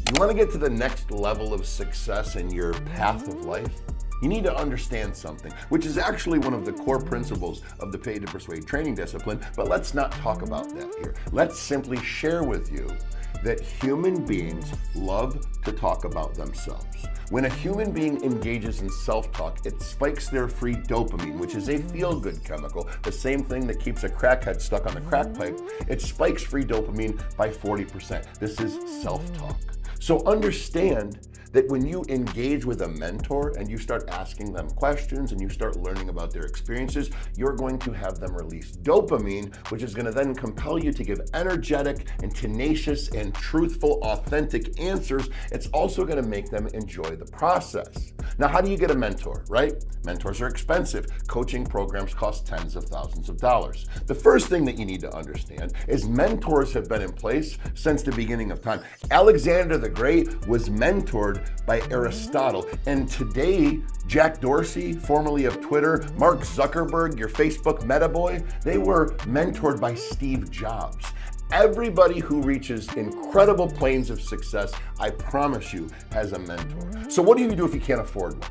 You want to get to the next level of success in your path of life? You need to understand something, which is actually one of the core principles of the Pay to Persuade training discipline, but let's not talk about that here. Let's simply share with you that human beings love to talk about themselves. When a human being engages in self-talk, it spikes their free dopamine, which is a feel-good chemical, the same thing that keeps a crackhead stuck on the crack pipe. It spikes free dopamine by 40%. This is self-talk. So understand that when you engage with a mentor and you start asking them questions and you start learning about their experiences, you're going to have them release dopamine, which is going to then compel you to give energetic and tenacious and truthful, authentic answers. It's also going to make them enjoy the process. Now, how do you get a mentor, right? Mentors are expensive. Coaching programs cost tens of thousands of dollars. The first thing that you need to understand is mentors have been in place since the beginning of time. Alexander the Great was mentored by Aristotle. And today, Jack Dorsey, formerly of Twitter, Mark Zuckerberg, your Facebook meta boy, they were mentored by Steve Jobs. Everybody who reaches incredible planes of success, I promise you, has a mentor. So what do you do if you can't afford one?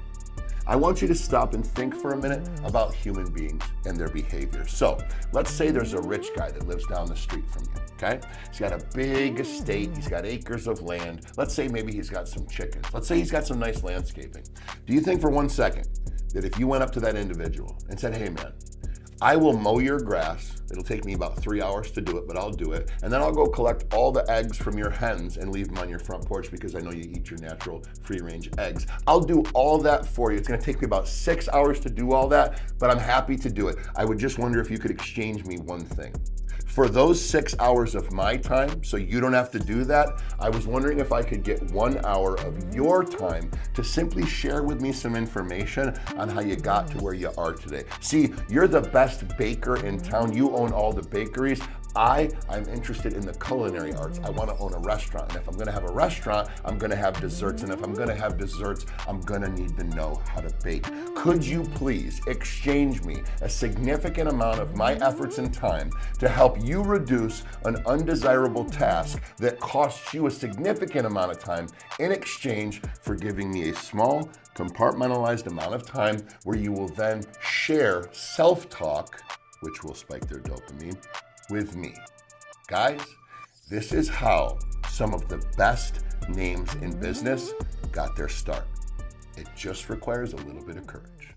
I want you to stop and think for a minute about human beings and their behavior. So let's say there's a rich guy that lives down the street from you, okay? He's got a big estate, he's got acres of land. Let's say maybe he's got some chickens. Let's say he's got some nice landscaping. Do you think for 1 second that if you went up to that individual and said, hey man, I will mow your grass. It'll take me about 3 hours to do it, but I'll do it. And then I'll go collect all the eggs from your hens and leave them on your front porch because I know you eat your natural free-range eggs. I'll do all that for you. It's gonna take me about 6 hours to do all that, but I'm happy to do it. I would just wonder if you could exchange me one thing. For those 6 hours of my time, so you don't have to do that, I was wondering if I could get 1 hour of your time to simply share with me some information on how you got to where you are today. See, you're the best baker in town. You own all the bakeries. I'm interested in the culinary arts. I want to own a restaurant. And if I'm going to have a restaurant, I'm going to have desserts. And if I'm going to have desserts, I'm going to need to know how to bake. Could you please exchange me a significant amount of my efforts and time to help you reduce an undesirable task that costs you a significant amount of time in exchange for giving me a small, compartmentalized amount of time where you will then share self-talk, which will spike their dopamine, with me. Guys, this is how some of the best names in business got their start. It just requires a little bit of courage.